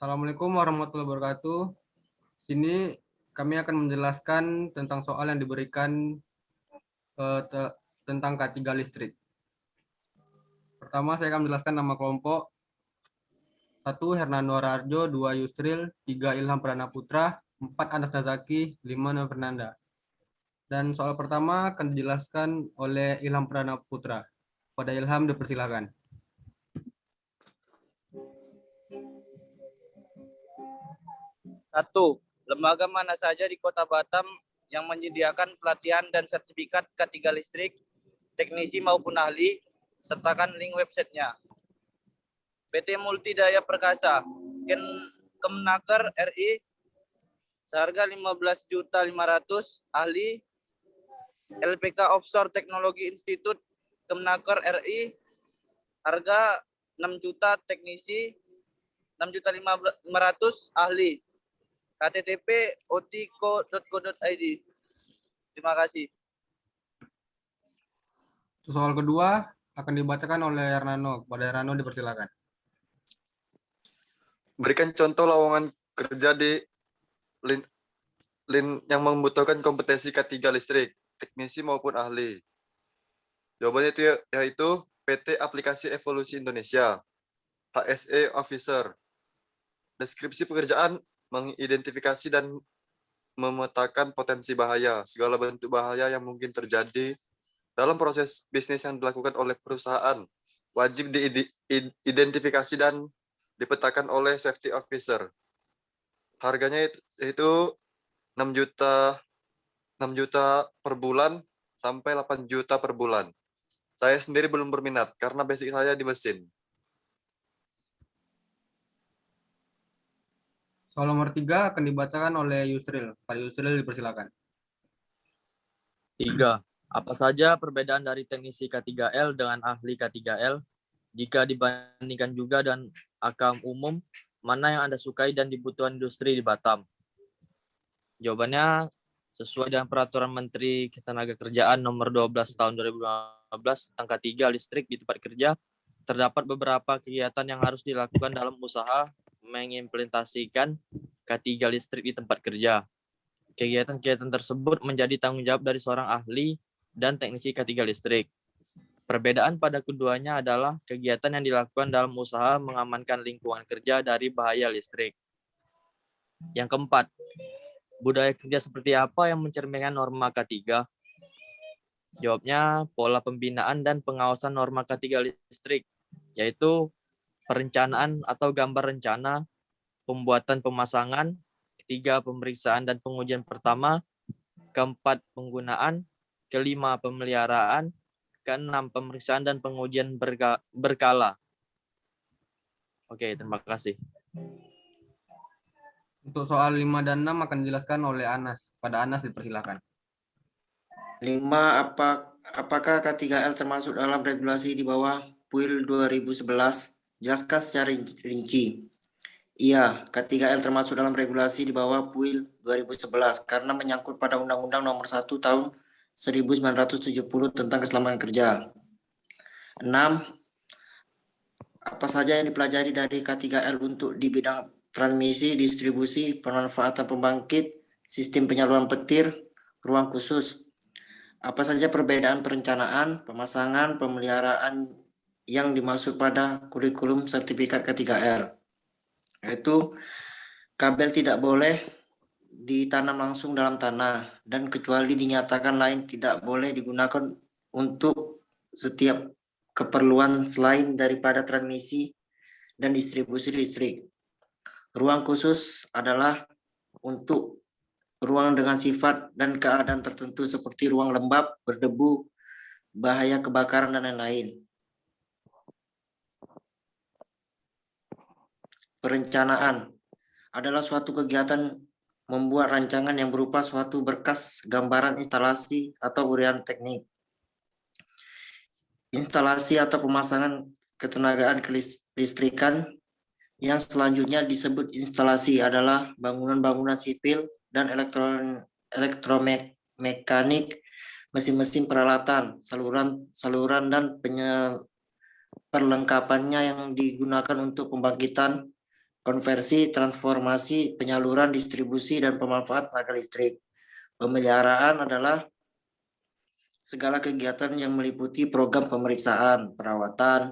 Assalamualaikum warahmatullahi wabarakatuh. Sini kami akan menjelaskan tentang soal yang diberikan tentang K3 listrik. Pertama, saya akan menjelaskan nama kelompok. 1. Hernando Arjo, 2. Yusril, 3. Ilham Pradana Putra, 4. Anas Nazaki, 5. Nova Fernanda. Dan soal pertama akan dijelaskan oleh Ilham Pradana Putra. Pada Ilham, dipersilakan. Satu, lembaga mana saja di Kota Batam yang menyediakan pelatihan dan sertifikat K3 listrik, teknisi maupun ahli, sertakan link websitenya. PT Multidaya Perkasa, Kemenaker RI, seharga 15.500.000, ahli, LPK Offshore Teknologi Institut Kemenaker RI, harga 6 juta, teknisi 6.500.000, ahli. http otiko.co.id. Terima kasih. Soal kedua akan dibacakan oleh Hernando. Pada Hernando, dipersilakan. Berikan contoh lowongan kerja di yang membutuhkan kompetensi K3 listrik, teknisi maupun ahli. Jawabannya yaitu PT Aplikasi Evolusi Indonesia, HSE Officer. Deskripsi pekerjaan mengidentifikasi dan memetakan potensi bahaya, segala bentuk bahaya yang mungkin terjadi dalam proses bisnis yang dilakukan oleh perusahaan. Wajib diidentifikasi dan dipetakan oleh safety officer. Harganya itu 6 juta per bulan sampai 8 juta per bulan. Saya sendiri belum berminat karena basic saya di mesin. Soal nomor 3 akan dibacakan oleh Yusril. Pak Yusril, dipersilakan. 3. Apa saja perbedaan dari teknisi K3L dengan ahli K3L? Jika dibandingkan juga dan AKM umum, mana yang Anda sukai dan dibutuhkan industri di Batam? Jawabannya sesuai dengan Peraturan Menteri Ketenagakerjaan Nomor 12 Tahun 2015 tentang K3 listrik di tempat kerja, terdapat beberapa kegiatan yang harus dilakukan dalam usaha mengimplementasikan K3 listrik di tempat kerja. Kegiatan-kegiatan tersebut menjadi tanggung jawab dari seorang ahli dan teknisi K3 listrik. Perbedaan pada keduanya adalah kegiatan yang dilakukan dalam usaha mengamankan lingkungan kerja dari bahaya listrik. Yang keempat, budaya kerja seperti apa yang mencerminkan norma K3? Jawabnya, pola pembinaan dan pengawasan norma K3 listrik, yaitu perencanaan atau gambar rencana, pembuatan pemasangan, 3. Pemeriksaan dan pengujian pertama, 4. Penggunaan, 5. Pemeliharaan, 6. Pemeriksaan dan pengujian berkala. Oke, terima kasih. Untuk soal 5 dan 6 akan dijelaskan oleh Anas. Pada Anas, dipersilakan. 5. Apakah K3L termasuk dalam regulasi di bawah PUIL 2011? Jelaskan secara rinci. Iya, K3L termasuk dalam regulasi di bawah PUIL 2011 karena menyangkut pada Undang-Undang Nomor 1 Tahun 1970 tentang Keselamatan Kerja. 6. Apa saja yang dipelajari dari K3L untuk di bidang transmisi, distribusi, pemanfaatan pembangkit, sistem penyaluran petir, ruang khusus? Apa saja perbedaan perencanaan, pemasangan, pemeliharaan yang dimaksud pada kurikulum sertifikat K3L? Yaitu kabel tidak boleh ditanam langsung dalam tanah dan kecuali dinyatakan lain tidak boleh digunakan untuk setiap keperluan selain daripada transmisi dan distribusi listrik. Ruang khusus adalah untuk ruang dengan sifat dan keadaan tertentu seperti ruang lembab, berdebu, bahaya kebakaran, dan lain-lain. Perencanaan adalah suatu kegiatan membuat rancangan yang berupa suatu berkas gambaran instalasi atau uraian teknik. Instalasi atau pemasangan ketenagaan kelistrikan yang selanjutnya disebut instalasi adalah bangunan-bangunan sipil dan elektromekanik, mesin-mesin peralatan, saluran dan perlengkapannya yang digunakan untuk pembangkitan konversi, transformasi, penyaluran, distribusi, dan pemanfaatan tenaga listrik. Pemeliharaan adalah segala kegiatan yang meliputi program pemeriksaan, perawatan,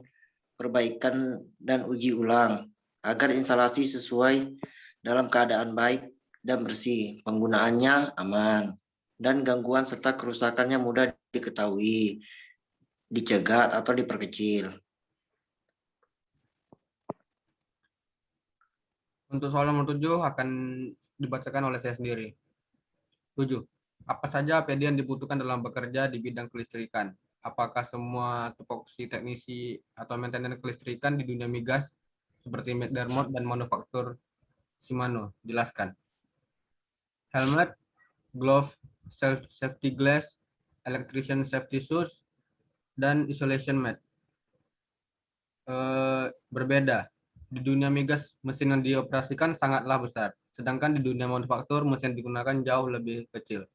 perbaikan, dan uji ulang agar instalasi sesuai dalam keadaan baik dan bersih, penggunaannya aman, dan gangguan serta kerusakannya mudah diketahui, dicegat, atau diperkecil. Untuk soal nomor 7 akan dibacakan oleh saya sendiri. 7. Apa saja APD yang dibutuhkan dalam bekerja di bidang kelistrikan? Apakah semua tupoksi teknisi atau maintenance kelistrikan di dunia migas seperti McDermott dan manufaktur Shimano? Jelaskan. Helmet, glove, safety glass, electrician safety shoes, dan isolation mat. Berbeda. Di dunia migas, mesin yang dioperasikan sangatlah besar, sedangkan di dunia manufaktur, mesin digunakan jauh lebih kecil.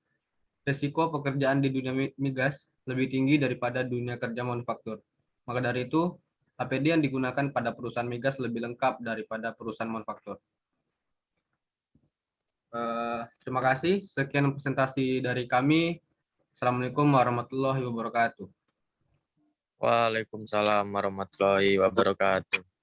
Risiko pekerjaan di dunia migas lebih tinggi daripada dunia kerja manufaktur. Maka dari itu, APD yang digunakan pada perusahaan migas lebih lengkap daripada perusahaan manufaktur. Terima kasih. Sekian presentasi dari kami. Assalamualaikum warahmatullahi wabarakatuh. Waalaikumsalam warahmatullahi wabarakatuh.